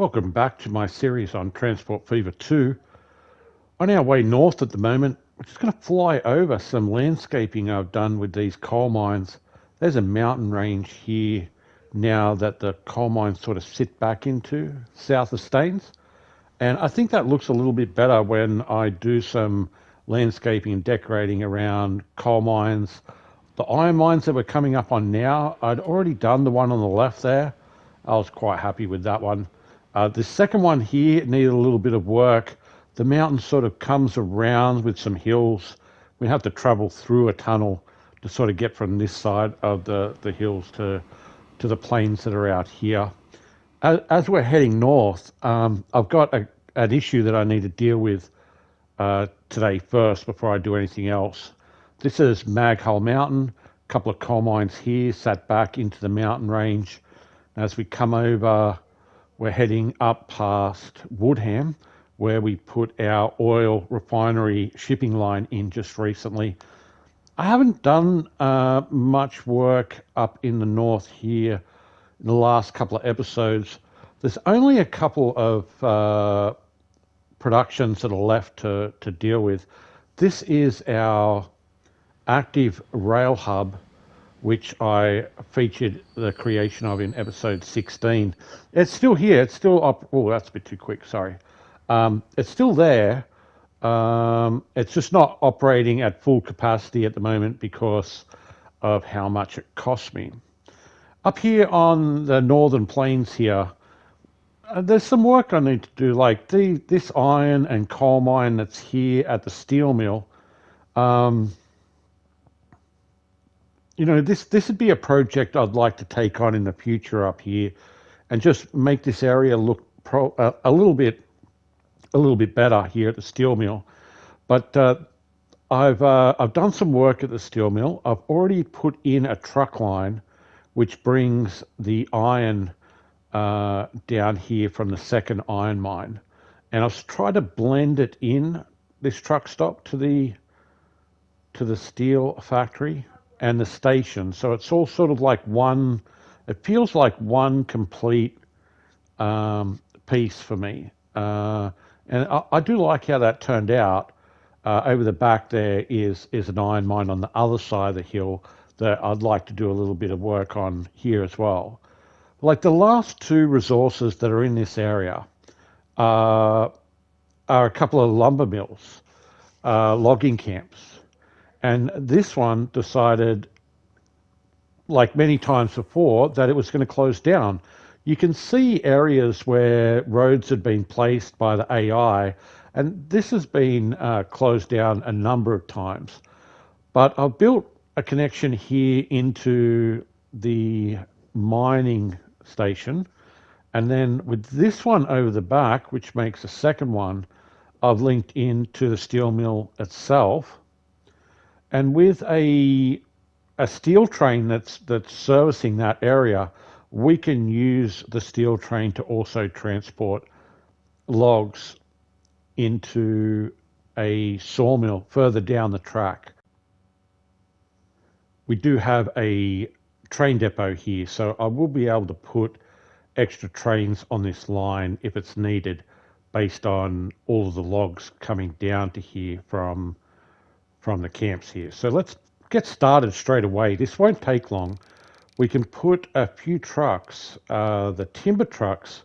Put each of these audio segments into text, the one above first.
Welcome back to my series on Transport Fever 2. On our way north at the moment, we're just going to fly over some landscaping I've done with these coal mines. There's a mountain range here now that the coal mines sort of sit back into, south of Staines. And I think that looks a little bit better when I do some landscaping and decorating around coal mines. The iron mines that we're coming up on now, I'd already done the one on the left there. I was quite happy with that one. The second one here needed a little bit of work. The mountain sort of comes around with some hills. We have to travel through a tunnel to sort of get from this side of the hills to the plains that are out here. As we're heading north, I've got an issue that I need to deal with today first before I do anything else. This is Maghull Mountain, a couple of coal mines here, sat back into the mountain range. As we come over, we're heading up past Woodham, where we put our oil refinery shipping line in just recently. I haven't done much work up in the north here in the last couple of episodes. There's only a couple of productions that are left to deal with. This is our active rail hub, which I featured the creation of in episode 16. It's still here. It's still up. Oh, that's a bit too quick. Sorry. It's still there. It's just not operating at full capacity at the moment because of how much it costs me. Up here on the northern plains here, there's some work I need to do, like this iron and coal mine that's here at the steel mill. This would be a project I'd like to take on in the future up here, and just make this area look a little bit better here at the steel mill. But I've done some work at the steel mill. I've already put in a truck line, which brings the iron down here from the second iron mine, and I've tried to blend it in this truck stop to the steel factory and the station, so it's all sort of like one. It feels like one complete piece for me, and I do like how that turned out. Over the back there is an iron mine on the other side of the hill that I'd like to do a little bit of work on here as well. Like the last two resources that are in this area are a couple of lumber mills, logging camps. And this one decided, like many times before, that it was going to close down. You can see areas where roads had been placed by the AI, and this has been closed down a number of times. But I've built a connection here into the mining station, and then with this one over the back, which makes the second one, I've linked into the steel mill itself. And with a steel train that's servicing that area, we can use the steel train to also transport logs into a sawmill further down the track. We do have a train depot here, so I will be able to put extra trains on this line if it's needed, based on all of the logs coming down to here from the camps here. So let's get started straight away. This won't take long. We can put a few trucks. The timber trucks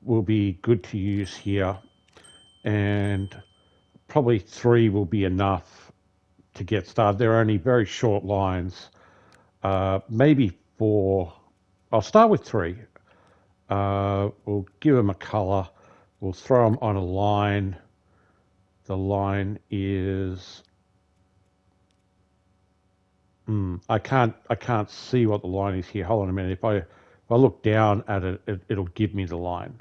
will be good to use here, and probably 3 will be enough to get started. They're only very short lines. Maybe 4. I'll start with 3. We'll give them a color. We'll throw them on a line. The line is I can't see what the line is here. Hold on a minute. If I look down at it, it'll give me the line.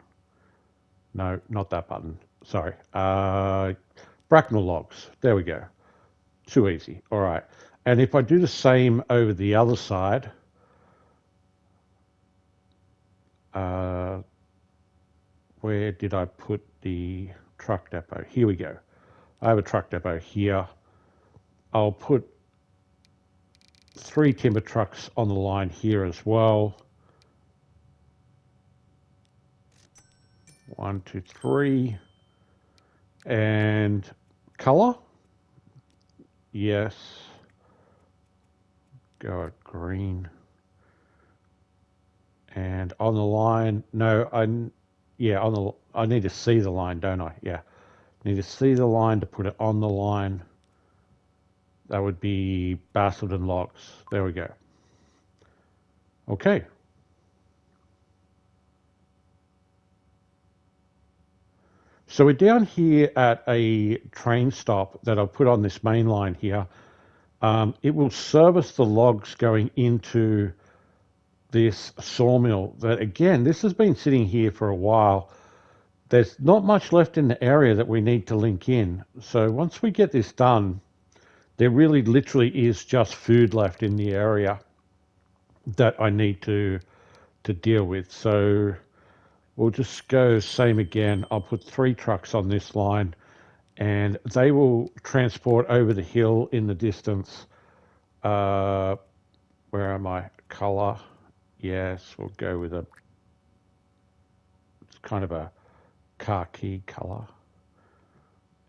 No, not that button. Sorry. Bracknell logs. There we go. Too easy. All right. And if I do the same over the other side, where did I put the truck depot? Here we go. I have a truck depot here. I'll put 3 timber trucks on the line here as well. 1, 2, 3. And color? Yes. Go green. And on the line, no, I need to see the line, don't I? Yeah. Need to see the line to put it on the line. That would be Basildon logs. There we go. Okay. So we're down here at a train stop that I've put on this main line here. It will service the logs going into this sawmill that, again, this has been sitting here for a while. There's not much left in the area that we need to link in. So once we get this done, there really literally is just food left in the area that I need to deal with. So we'll just go same again. I'll put 3 trucks on this line and they will transport over the hill in the distance. Where am I? Color. Yes, we'll go with it's kind of a khaki color.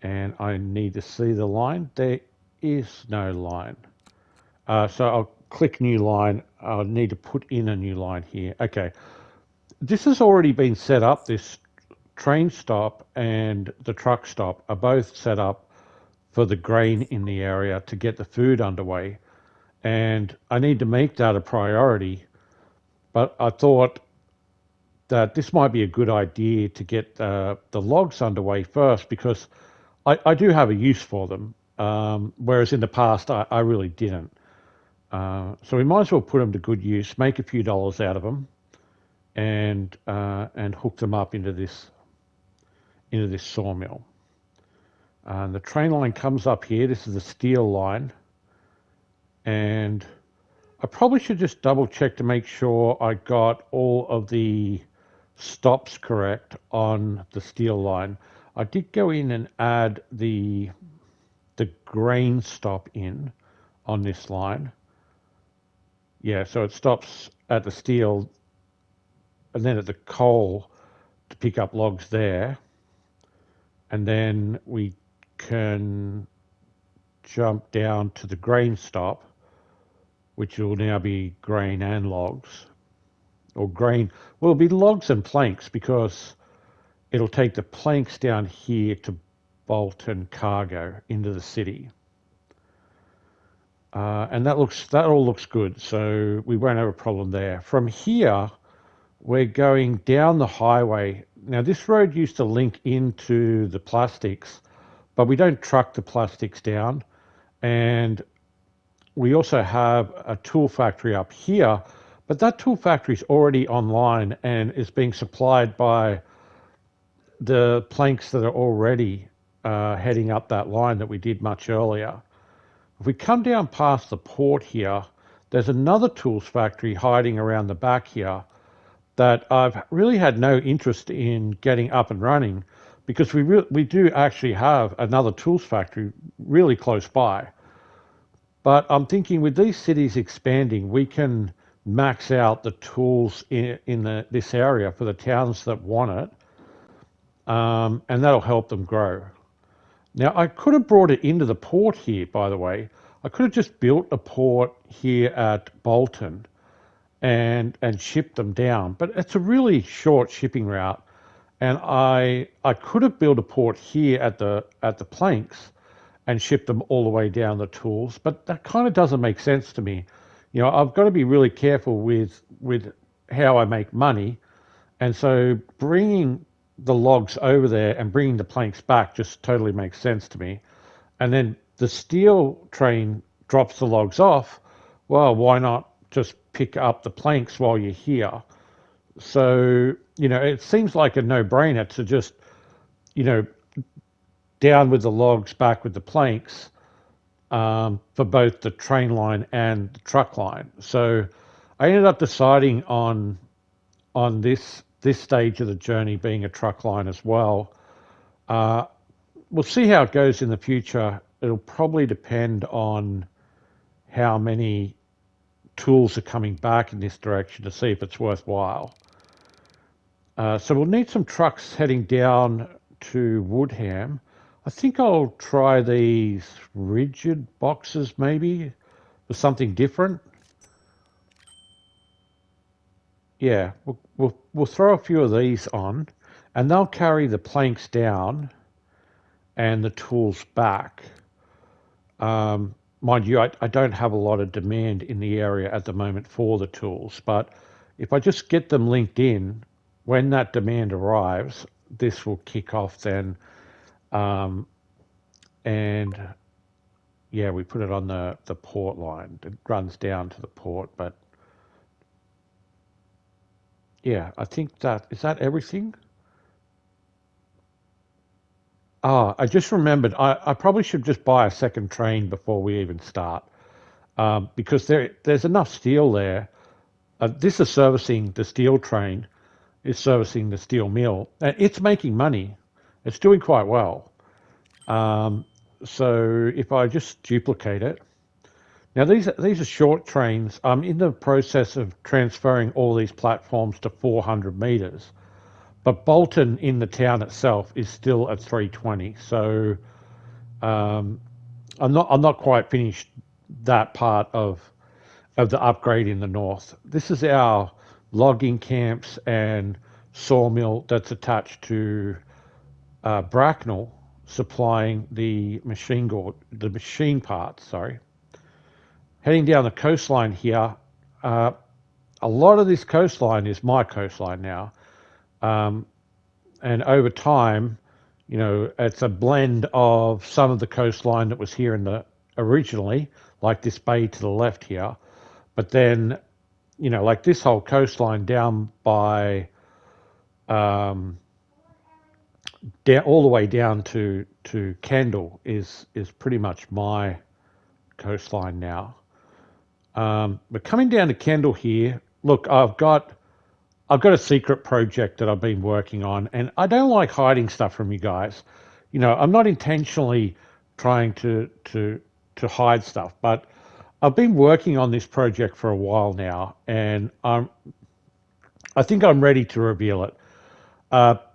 And I need to see the line. There is no line. So I'll click new line. I'll need to put in a new line here. Okay. This has already been set up. This train stop and the truck stop are both set up for the grain in the area to get the food underway. And I need to make that a priority. But I thought that this might be a good idea to get the logs underway first because I do have a use for them, whereas in the past I really didn't. So we might as well put them to good use, make a few dollars out of them, and hook them up into this sawmill. And the train line comes up here. This is the steel line, and I probably should just double check to make sure I got all of the stops correct on the steel line. I did go in and add the grain stop in on this line. Yeah, so it stops at the steel and then at the coal to pick up logs there. And then we can jump down to the grain stop, which will now be grain and logs. Or grain, well, it'll be logs and planks because it'll take the planks down here to Bolton cargo into the city. And that all looks good, so we won't have a problem there. From here, we're going down the highway. Now, this road used to link into the plastics, but we don't truck the plastics down. And we also have a tool factory up here, but that tool factory is already online and is being supplied by the planks that are already heading up that line that we did much earlier. If we come down past the port here, there's another tools factory hiding around the back here that I've really had no interest in getting up and running because we do actually have another tools factory really close by. But I'm thinking with these cities expanding, we can max out the tools in this area for the towns that want it, and that'll help them grow. Now, I could have brought it into the port here, by the way. I could have just built a port here at Bolton and shipped them down, but it's a really short shipping route. And I could have built a port here at the planks and shipped them all the way down the tools, but that kind of doesn't make sense to me. You know, I've got to be really careful with how I make money, and so bringing the logs over there and bringing the planks back just totally makes sense to me. And then the steel train drops the logs off. Well, why not just pick up the planks while you're here? So, you know, it seems like a no-brainer to just, you know, down with the logs, back with the planks for both the train line and the truck line. So I ended up deciding on this stage of the journey being a truck line as well. We'll see how it goes in the future. It'll probably depend on how many tools are coming back in this direction to see if it's worthwhile. So we'll need some trucks heading down to Woodham. I think I'll try these rigid boxes maybe for something different. Yeah, we'll throw a few of these on, and they'll carry the planks down and the tools back. Mind you, I don't have a lot of demand in the area at the moment for the tools, but if I just get them linked in, when that demand arrives, this will kick off then. Um, and yeah, we put it on the port line. It runs down to the port, but yeah, I think is that everything? Ah, I just remembered. I probably should just buy a second train before we even start, because there's enough steel there. This is servicing the steel train. It's servicing the steel mill. It's making money. It's doing quite well. Um, so if I just duplicate it, now these are short trains. I'm in the process of transferring all these platforms to 400 meters, but Bolton in the town itself is still at 320. So um, I'm not quite finished that part of the upgrade in the north. This is our logging camps and sawmill that's attached to Bracknell, supplying the machine parts. Sorry, heading down the coastline here. Uh, a lot of this coastline is my coastline now, um, and over time, it's a blend of some of the coastline that was here in the originally, like this bay to the left here, but then like this whole coastline down by um, down all the way down to Kendall is pretty much my coastline now. But coming down to Kendall here, look, I've got a secret project that I've been working on, and I don't like hiding stuff from you guys. I'm not intentionally trying to hide stuff, but I've been working on this project for a while now, and I think I'm ready to reveal it.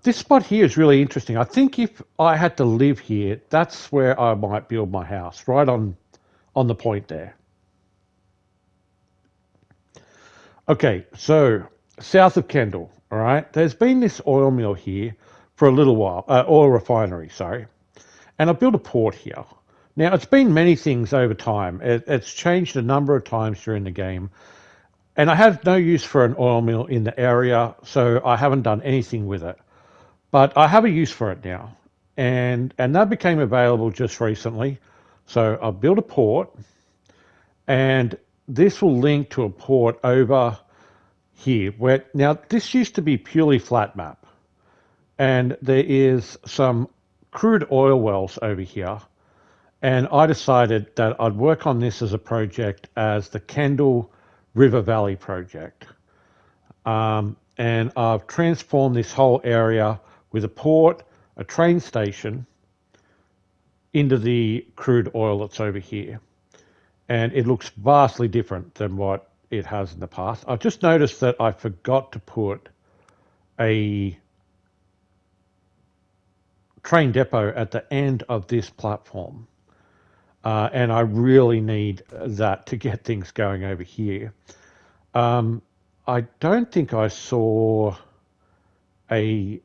This spot here is really interesting. I think if I had to live here, that's where I might build my house, right on the point there. Okay, so south of Kendall, all right, there's been this oil mill here for a little while, oil refinery, sorry, and I built a port here. Now, it's been many things over time. It's changed a number of times during the game, and I have no use for an oil mill in the area, so I haven't done anything with it. But I have a use for it now, and that became available just recently. So I built a port, and this will link to a port over here. Where now this used to be purely flat map, and there is some crude oil wells over here. And I decided that I'd work on this as a project as the Kendall River Valley project. And I've transformed this whole area with a port, a train station, into the crude oil that's over here. And it looks vastly different than what it has in the past. I've just noticed that I forgot to put a train depot at the end of this platform. And I really need that to get things going over here. Um, I don't think I saw a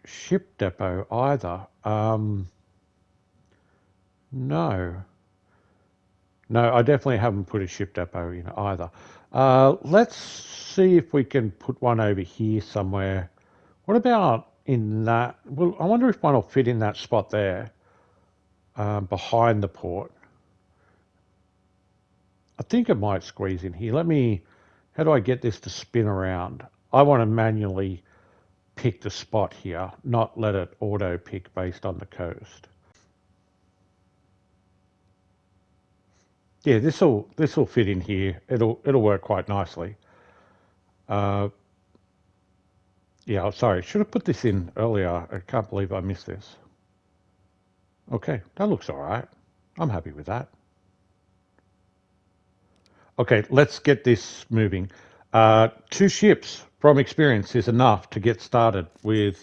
ship depot either. No, no, I definitely haven't put a ship depot in either. Let's see if we can put one over here somewhere. What about in that? Well, I wonder if one will fit in that spot there, behind the port. I think it might squeeze in here. How do I get this to spin around? I want to manually pick the spot here, not let it auto pick based on the coast. Yeah, this will fit in here. It'll work quite nicely. Uh, yeah, sorry, should have put this in earlier. I can't believe I missed this. Okay, that looks all right. I'm happy with that. Okay, let's get this moving. Two ships from experience is enough to get started with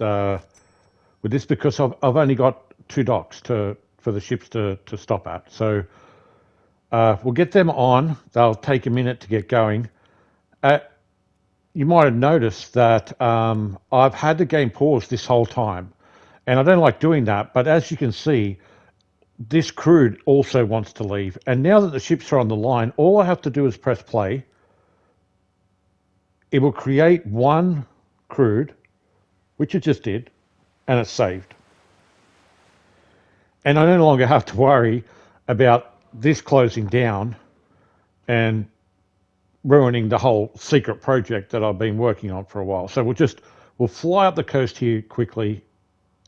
this because I've only got two docks for the ships to stop at. So we'll get them on. They'll take a minute to get going. Uh, you might have noticed that I've had the game paused this whole time, and I don't like doing that. But as you can see, this crude also wants to leave. And now that the ships are on the line, all I have to do is press play. It will create one crude, which it just did, and it's saved. And I no longer have to worry about this closing down and ruining the whole secret project that I've been working on for a while. So we'll fly up the coast here quickly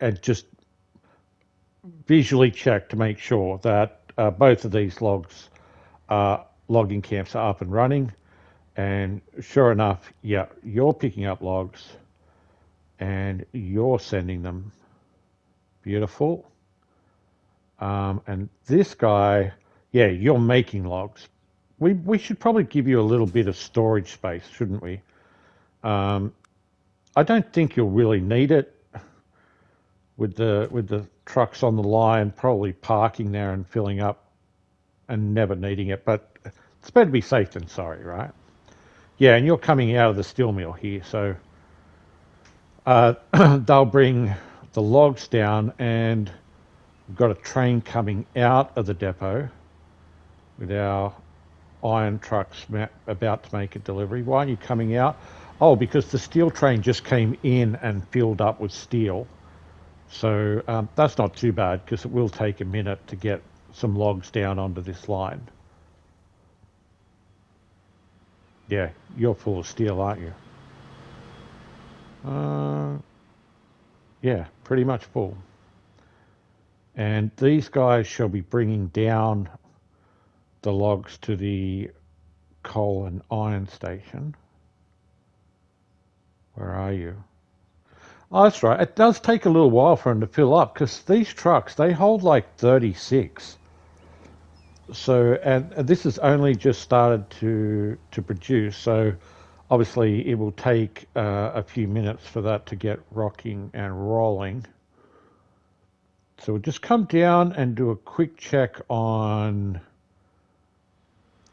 and just visually check to make sure that both of these logging camps are up and running. And sure enough, yeah, you're picking up logs and you're sending them. Beautiful. And this guy, yeah, you're making logs. We should probably give you a little bit of storage space, shouldn't we? I don't think you'll really need it with the trucks on the line, probably parking there and filling up and never needing it. But it's better to be safe than sorry, right? Yeah, and you're coming out of the steel mill here, so they'll bring the logs down, and we've got a train coming out of the depot with our iron trucks about to make a delivery. Why aren't you coming out? Oh, because the steel train just came in and filled up with steel. So that's not too bad because it will take a minute to get some logs down onto this line. Yeah, you're full of steel, aren't you? Uh, yeah, pretty much full. And these guys shall be bringing down the logs to the coal and iron station. Where are you? Oh, that's right. It does take a little while for them to fill up because these trucks, they hold like 36. So, and this has only just started to produce. So, obviously, it will take a few minutes for that to get rocking and rolling. So, we'll just come down and do a quick check on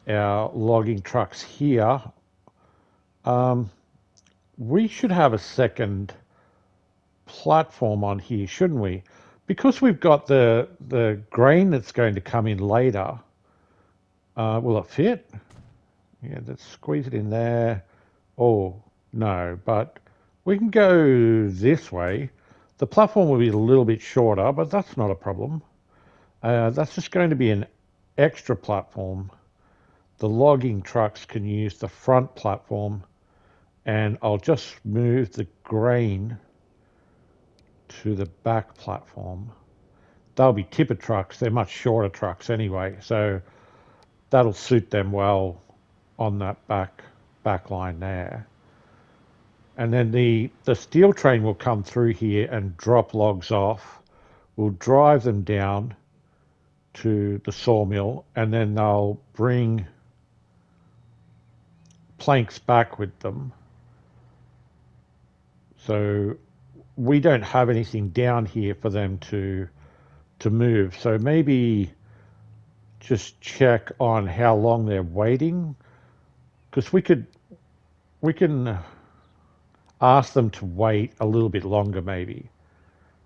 our logging trucks here. We should have a second platform on here, shouldn't we? Because we've got the grain that's going to come in later. Will it fit? Yeah, let's squeeze it in there. Oh, no, but we can go this way. The platform will be a little bit shorter, but that's not a problem. That's just going to be an extra platform. The logging trucks can use the front platform, and I'll just move the grain to the back platform. They'll be tipper trucks. They're much shorter trucks anyway, so that'll suit them well on that back line there. And then the steel train will come through here and drop logs off. We'll drive them down to the sawmill, and then they'll bring planks back with them. So we don't have anything down here for them to move. So maybe just check on how long they're waiting, because we can ask them to wait a little bit longer maybe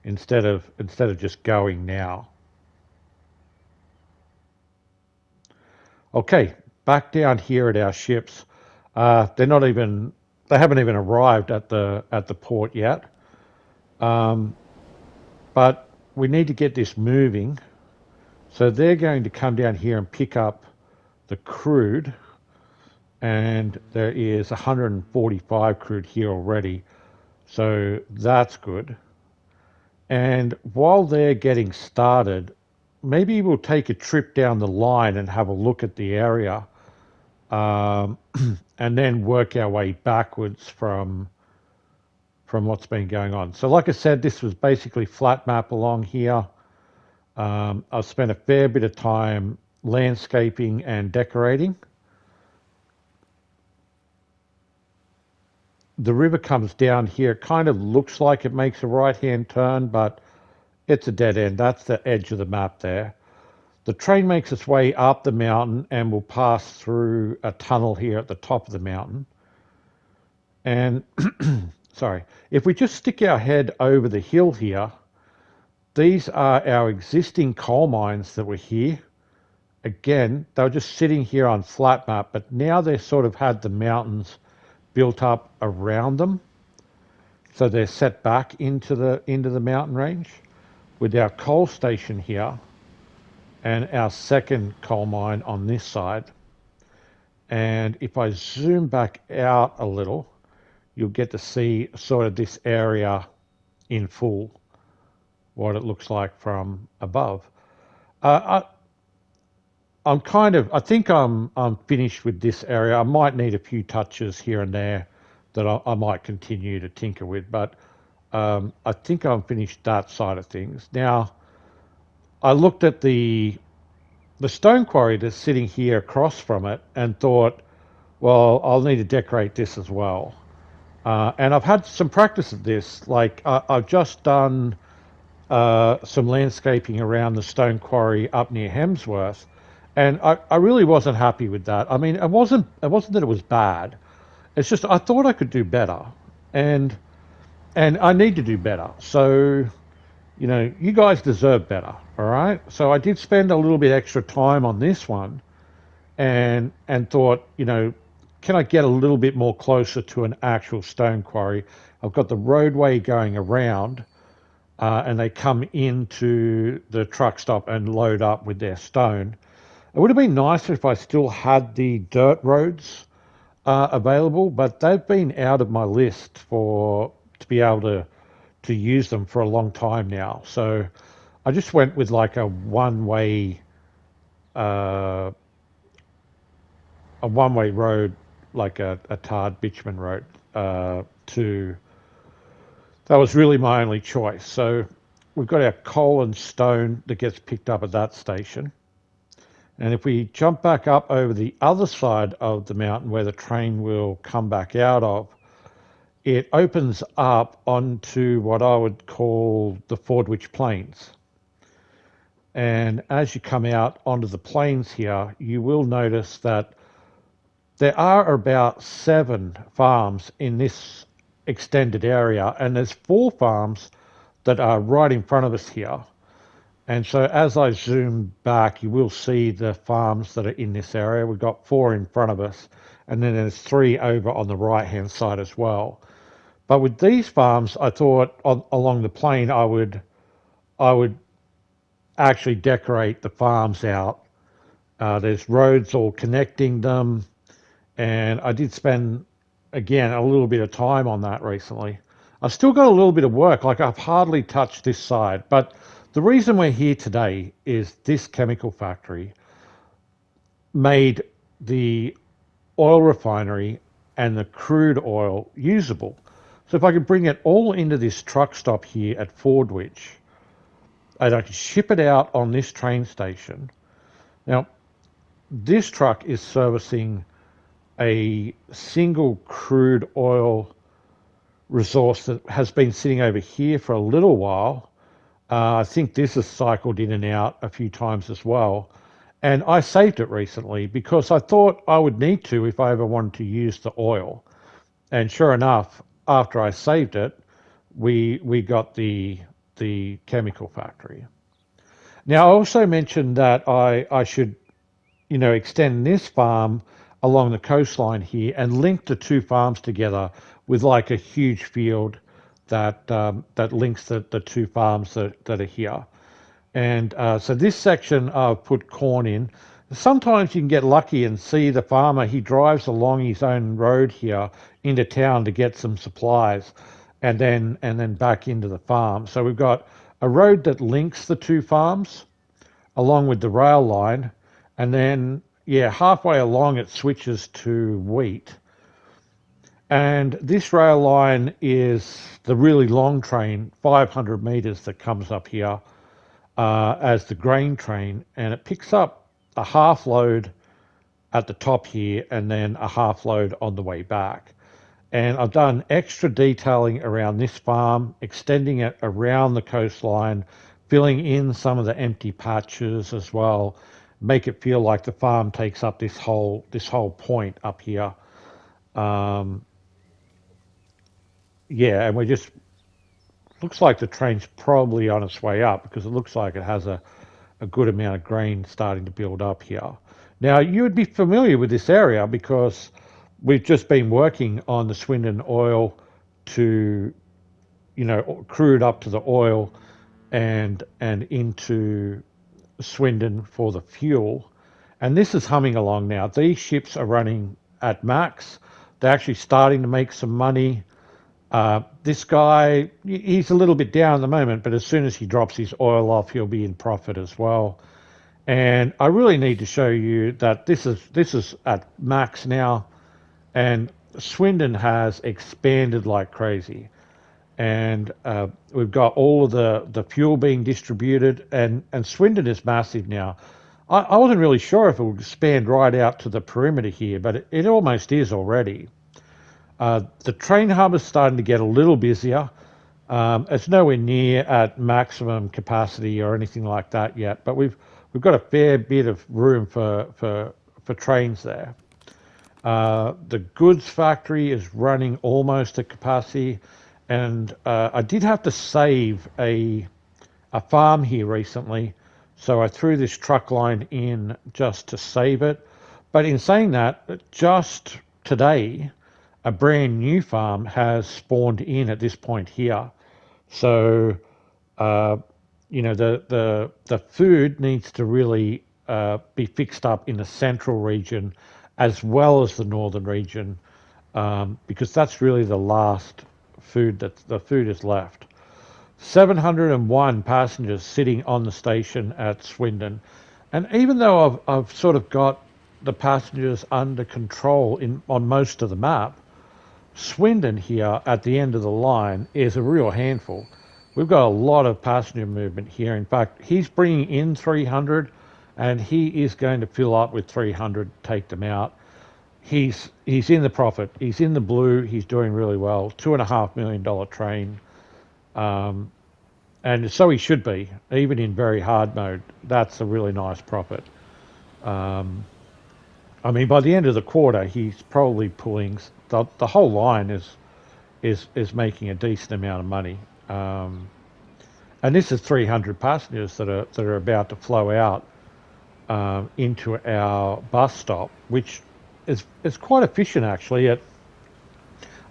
instead of just going now. Okay, back down here at our ships. They haven't even arrived at the port yet. But we need to get this moving. So they're going to come down here and pick up the crude, and there is 145 crude here already. So that's good. And while they're getting started, maybe we'll take a trip down the line and have a look at the area, and then work our way backwards from what's been going on. So like I said, this was basically flat map along here. I've spent a fair bit of time landscaping and decorating. the river comes down here. It kind of looks like it makes a right-hand turn, but it's a dead end. That's the edge of the map there. The train makes its way up the mountain and will pass through a tunnel here at the top of the mountain. And, sorry, if we just stick our head over the hill here, these are our existing coal mines that were here. Again, they were just sitting here on flat map, but now they sort of had the mountains built up around them. So they're set back into the mountain range with our coal station here and our second coal mine on this side. And if I zoom back out a little, you'll get to see sort of this area in full, what it looks like from above. I think I'm finished with this area. I might need a few touches here and there that I might continue to tinker with, but I think I'm finished that side of things. Now, I looked at the stone quarry that's sitting here across from it and thought, well, I'll need to decorate this as well. And I've had some practice of this. Like I've just done some landscaping around the stone quarry up near Hemsworth, and I really wasn't happy with that. I mean, it wasn't that it was bad. It's just I thought I could do better, and I need to do better. So, you guys deserve better, all right? So I did spend a little bit extra time on this one, and thought, can I get a little bit more closer to an actual stone quarry? I've got the roadway going around, and they come into the truck stop and load up with their stone. It would have been nicer if I still had the dirt roads available, but they've been out of my list to be able to use them for a long time now. So I just went with like a one-way road, like a tarred bitumen road. That was really my only choice. So we've got our coal and stone that gets picked up at that station. And if we jump back up over the other side of the mountain where the train will come back out of, it opens up onto what I would call the Fordwich Plains. And as you come out onto the plains here, you will notice that there are about 7 farms in this extended area, and there's 4 farms that are right in front of us here. And so as I zoom back, you will see the farms that are in this area. We've got 4 in front of us, and then there's 3 over on the right-hand side as well. But with these farms, I thought along the plain, I would actually decorate the farms out. There's roads all connecting them, and I did spend, again, a little bit of time on that recently. I've still got a little bit of work, like I've hardly touched this side, but the reason we're here today is this chemical factory made the oil refinery and the crude oil usable. So if I could bring it all into this truck stop here at Fordwich, and I could ship it out on this train station. Now, this truck is servicing a single crude oil resource that has been sitting over here for a little while. I think this has cycled in and out a few times as well. And I saved it recently because I thought I would need to if I ever wanted to use the oil. And sure enough, after I saved it, we got the chemical factory. Now, I also mentioned that I should, extend this farm along the coastline here and link the 2 farms together with like a huge field that links the 2 farms that are here. And so this section I've put corn in. Sometimes you can get lucky and see the farmer, he drives along his own road here into town to get some supplies and then back into the farm. So we've got a road that links the 2 farms along with the rail line, and then halfway along it switches to wheat. And this rail line is the really long train, 500 meters, that comes up here as the grain train, and it picks up a half load at the top here and then a half load on the way back. And I've done extra detailing around this farm, extending it around the coastline, filling in some of the empty patches as well, make it feel like the farm takes up this whole point up here. Um, yeah, and we just looks like the train's probably on its way up because it looks like it has a good amount of grain starting to build up here. Now, you would be familiar with this area because we've just been working on the Swindon oil to, crude up to the oil and into Swindon for the fuel. And this is humming along now. These ships are running at max. They're actually starting to make some money. This guy, he's a little bit down at the moment, but as soon as he drops his oil off, he'll be in profit as well. And I really need to show you that this is at max now, and Swindon has expanded like crazy. And we've got all of the fuel being distributed, and Swindon is massive now. I wasn't really sure if it would expand right out to the perimeter here, but it almost is already. The train hub is starting to get a little busier. It's nowhere near at maximum capacity or anything like that yet, but we've got a fair bit of room for trains there. The goods factory is running almost at capacity, and I did have to save a farm here recently, so I threw this truck line in just to save it. But in saying that, just today, a brand new farm has spawned in at this point here. So, uh, the food needs to really be fixed up in the central region as well as the northern region, because that's really the last food that the food is left. 701 passengers sitting on the station at Swindon, and even though I've sort of got the passengers under control in on most of the map, Swindon here at the end of the line is a real handful. We've got a lot of passenger movement here. In fact, he's bringing in 300 and he is going to fill up with 300, take them out. He's in the profit. He's in the blue. He's doing really well. $2.5 million train. Um, and so he should be, even in very hard mode. That's a really nice profit. Um, I mean, by the end of the quarter, he's probably pulling the whole line is making a decent amount of money. Um, and this is 300 passengers that are about to flow out into our bus stop, which is quite efficient actually.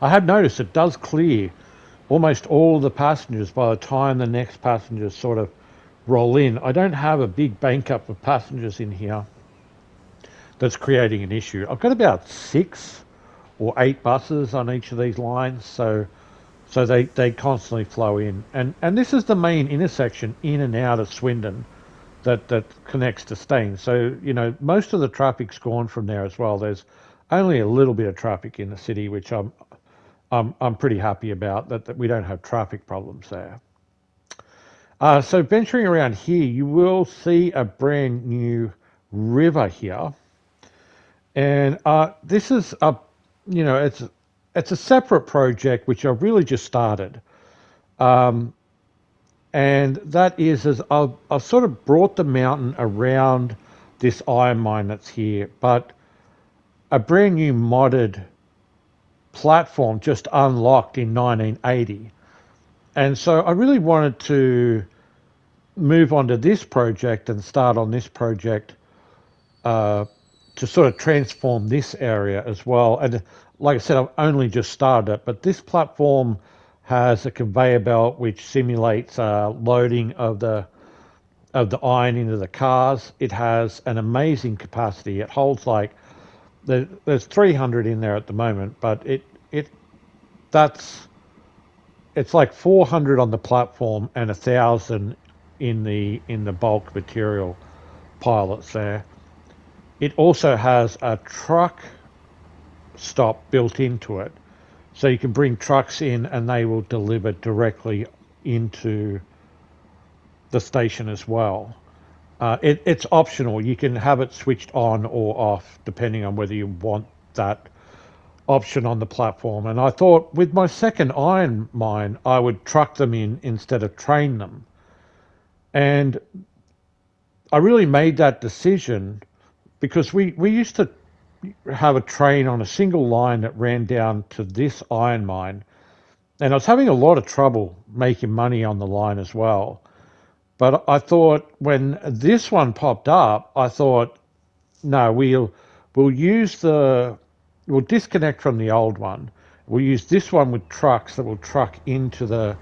I have noticed it does clear almost all the passengers by the time the next passengers sort of roll in. I don't have a big bank up of passengers in here that's creating an issue. I've got about 6 or 8 buses on each of these lines, so they constantly flow in. And this is the main intersection in and out of Swindon that connects to Staines. So, most of the traffic's gone from there as well. There's only a little bit of traffic in the city, which I'm pretty happy about, that we don't have traffic problems there. So venturing around here, you will see a brand new river here. And this is it's a separate project which I've really just started. Um, and that is as I've sort of brought the mountain around this iron mine that's here, but a brand new modded platform just unlocked in 1980. And so I really wanted to move on to this project and start on this project uh, to sort of transform this area as well. And like I said, I've only just started it, but this platform has a conveyor belt which simulates loading of the iron into the cars. It has an amazing capacity. It holds like there's 300 in there at the moment, but it that's it's like 400 on the platform and 1,000 in the bulk material pilots there. It also has a truck stop built into it, so you can bring trucks in and they will deliver directly into the station as well. It's optional. You can have it switched on or off depending on whether you want that option on the platform. And I thought with my second iron mine, I would truck them in instead of train them. And I really made that decision because we used to have a train on a single line that ran down to this iron mine. And I was having a lot of trouble making money on the line as well. But I thought when this one popped up, I thought, no, we'll use we'll disconnect from the old one. We'll use this one with trucks that will truck into the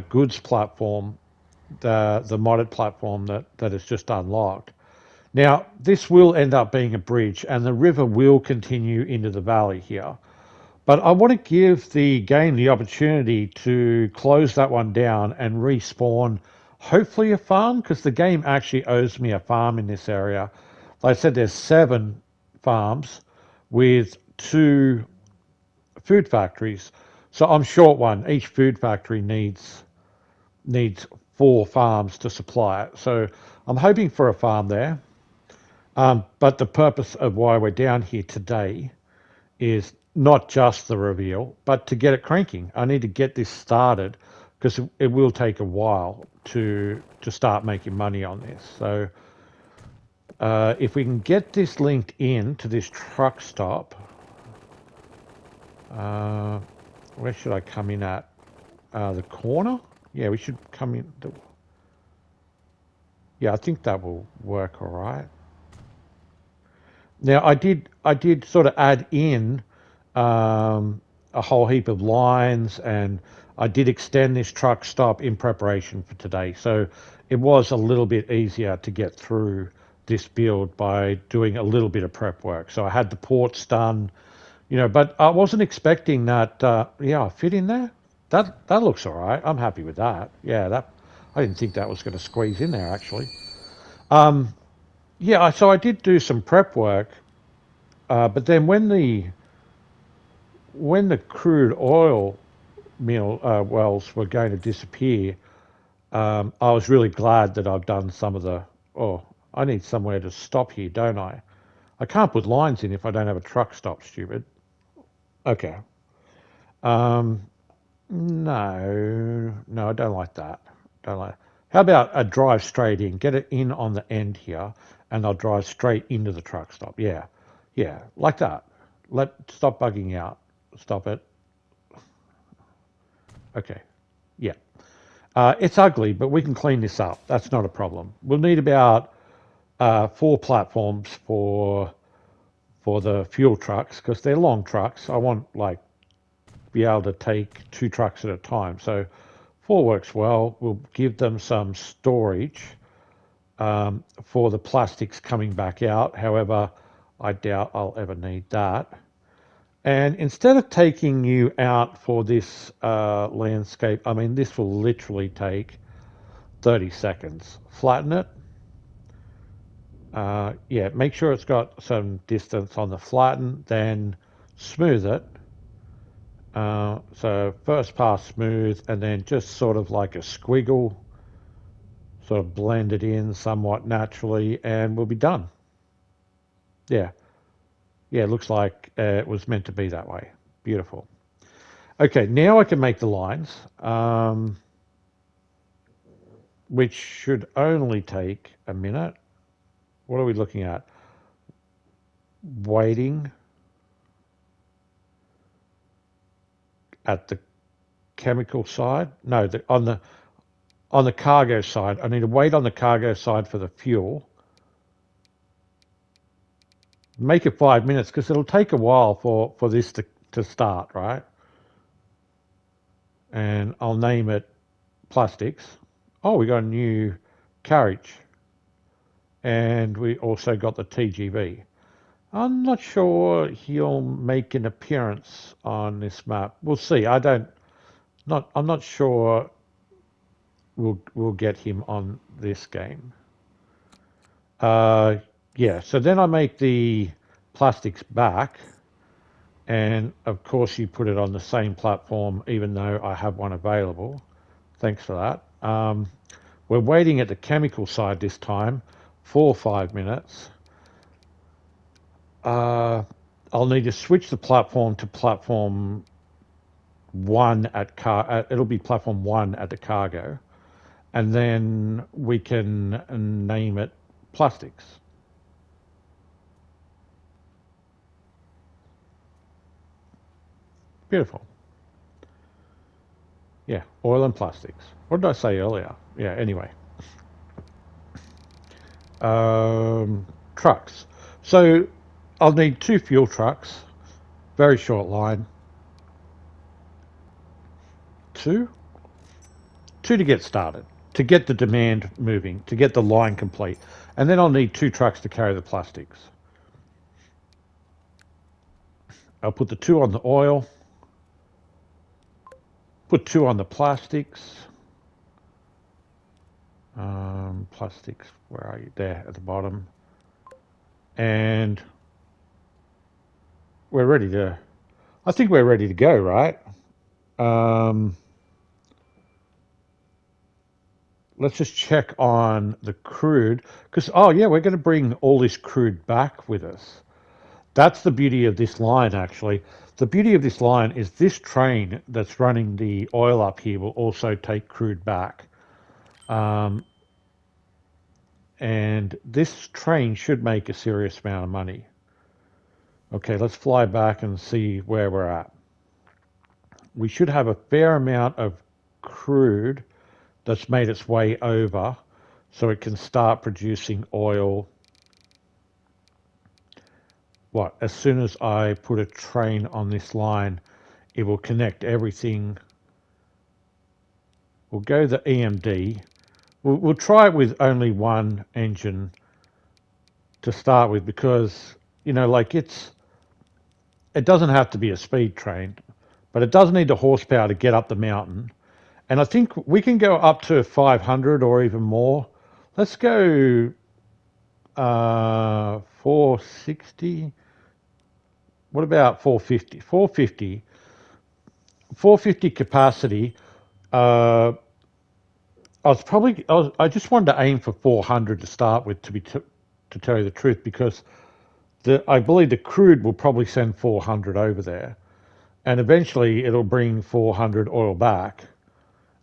goods platform, the modded platform that is just unlocked. Now, this will end up being a bridge, and the river will continue into the valley here. But I want to give the game the opportunity to close that one down and respawn, hopefully a farm, because the game actually owes me a farm in this area. Like I said, there's 7 farms with 2 food factories. So I'm short one. Each food factory needs 4 farms to supply it. So I'm hoping for a farm there. But the purpose of why we're down here today is not just the reveal, but to get it cranking. I need to get this started because it will take a while to start making money on this. So if we can get this linked in to this truck stop, where should I come in at? The corner? Yeah, we should come in. Yeah, I think that will work all right. Now I did sort of add in a whole heap of lines, and I did extend this truck stop in preparation for today. So it was a little bit easier to get through this build by doing a little bit of prep work. So I had the ports done, but I wasn't expecting that. Yeah, I fit in there. That looks all right. I'm happy with that. Yeah, I didn't think that was going to squeeze in there actually. Yeah, so I did do some prep work, but then when the crude oil mill wells were going to disappear, I was really glad that I've done some of the. Oh, I need somewhere to stop here, don't I? I can't put lines in if I don't have a truck stop. Stupid. Okay. No, I don't like that. Don't like. How about a drive straight in? Get it in on the end here, and I'll drive straight into the truck stop. Yeah, like that. Stop bugging out. Stop it. Okay. Yeah. It's ugly, but we can clean this up. That's not a problem. We'll need about 4 platforms for the fuel trucks because they're long trucks. I want be able to take 2 trucks at a time. So 4 works well. We'll give them some storage for the plastics coming back out. However, I doubt I'll ever need that. And instead of taking you out for this landscape, I mean, this will literally take 30 seconds. Flatten it. Yeah, make sure it's got some distance on the flatten, then smooth it. So first pass smooth, and then just sort of like a squiggle, sort of blend it in somewhat naturally, and we'll be done. Yeah, it looks like it was meant to be that way. Beautiful. Okay, now I can make the lines, which should only take a minute. What are we looking at? Waiting at the chemical side. No, on the cargo side. I need to wait on the cargo side for the fuel. Make it 5 minutes because it'll take a while for this to start, right? And I'll name it plastics. Oh, we got a new carriage. And we also got the TGV. I'm not sure he'll make an appearance on this map. We'll see. I'm not sure we'll get him on this game. Yeah, so then I make the plastics back, and of course you put it on the same platform even though I have one available. Thanks for that. We're waiting at the chemical side this time for 5 minutes. I I'll need to switch the platform to platform 1 it'll be platform 1 at the cargo, and then we can name it plastics. Beautiful. Yeah, oil and plastics. What did I say earlier? Yeah, anyway. Trucks. So I'll need 2 fuel trucks, very short line. 2? 2 to get started, to get the demand moving, to get the line complete. And then I'll need 2 trucks to carry the plastics. I'll put the 2 on the oil, put 2 on the plastics. Plastics, where are you? There at the bottom. And we're ready to, I think we're ready to go, right? Let's just check on the crude, because, oh yeah, we're going to bring all this crude back with us. That's the beauty of this line, actually. The beauty of this line is this train that's running the oil up here will also take crude back. And this train should make a serious amount of money. Okay, let's fly back and see where we're at. We should have a fair amount of crude that's made its way over so it can start producing oil. What? As soon as I put a train on this line, it will connect everything. We'll go the EMD. We'll try it with only one engine to start with, because, you know, like it doesn't have to be a speed train, but it does need the horsepower to get up the mountain. And I think we can go up to 500 or even more. Let's go 460. What about 450? 450 capacity. I just wanted to aim for 400 to start with, to tell you the truth, because I believe the crude will probably send 400 over there, and eventually it'll bring 400 oil back,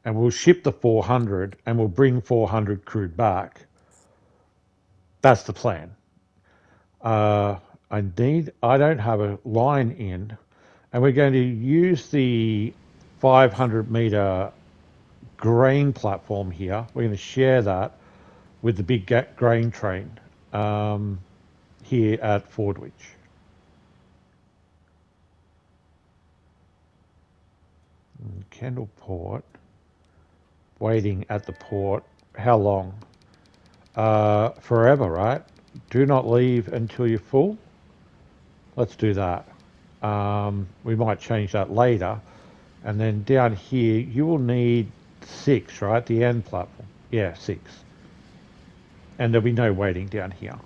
and we'll ship the 400 and we'll bring 400 crude back. That's the plan. I don't have a line in, and we're going to use the 500 meter grain platform here. We're going to share that with the big grain train here at Fordwich. Kendall Port. Waiting at the port. How long? Forever, right? Do not leave until you're full. Let's do that. We might change that later. And then down here, you will need 6, right? The end platform. Yeah, 6. And there'll be no waiting down here.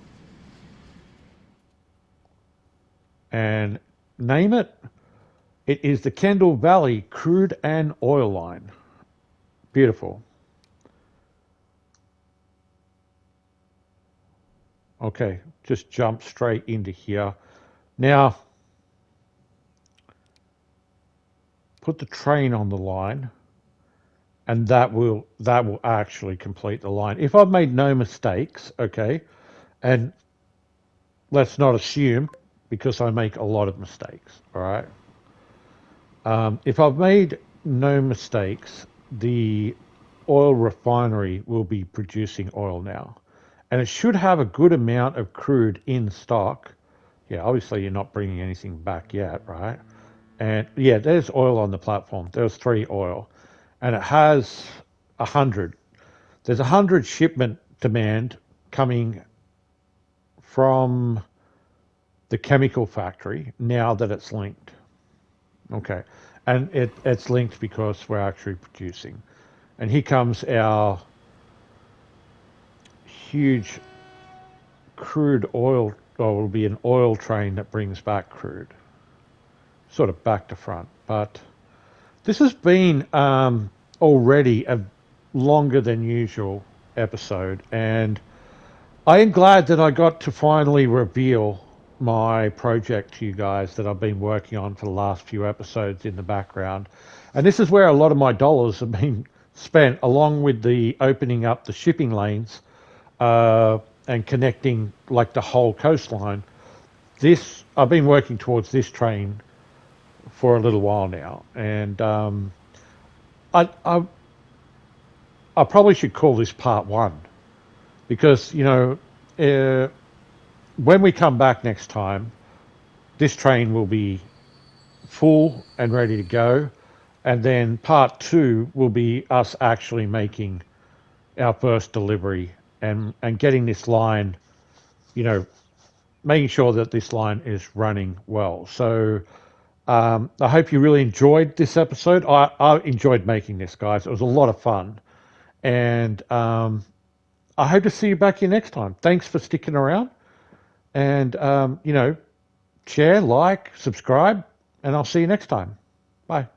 And name it. It is the Kendall Valley Crude and Oil Line. Beautiful. Okay, just jump straight into here. Now, put the train on the line, and that will actually complete the line. If I've made no mistakes, okay, and let's not assume, because I make a lot of mistakes, all right? If I've made no mistakes, the oil refinery will be producing oil now, and it should have a good amount of crude in stock. Yeah, obviously you're not bringing anything back yet, right? And yeah, there's oil on the platform. There's 3 oil, and it has 100. There's 100 shipment demand coming from the chemical factory now that it's linked. Okay, and it's linked because we're actually producing. And here comes our huge crude oil, or it will be an oil train that brings back crude, sort of back to front. But this has been already a longer than usual episode, and I am glad that I got to finally reveal my project to you guys that I've been working on for the last few episodes in the background. And this is where a lot of my dollars have been spent, along with the opening up the shipping lanes uh, and connecting like the whole coastline. This I've been working towards this train for a little while now, and I, I I probably should call this part one because uh, when we come back next time, this train will be full and ready to go. And then part two will be us actually making our first delivery and getting this line, you know, making sure that this line is running well. So I hope you really enjoyed this episode. I enjoyed making this, guys. It was a lot of fun. And I hope to see you back here next time. Thanks for sticking around. And, share, like, subscribe, and I'll see you next time. Bye.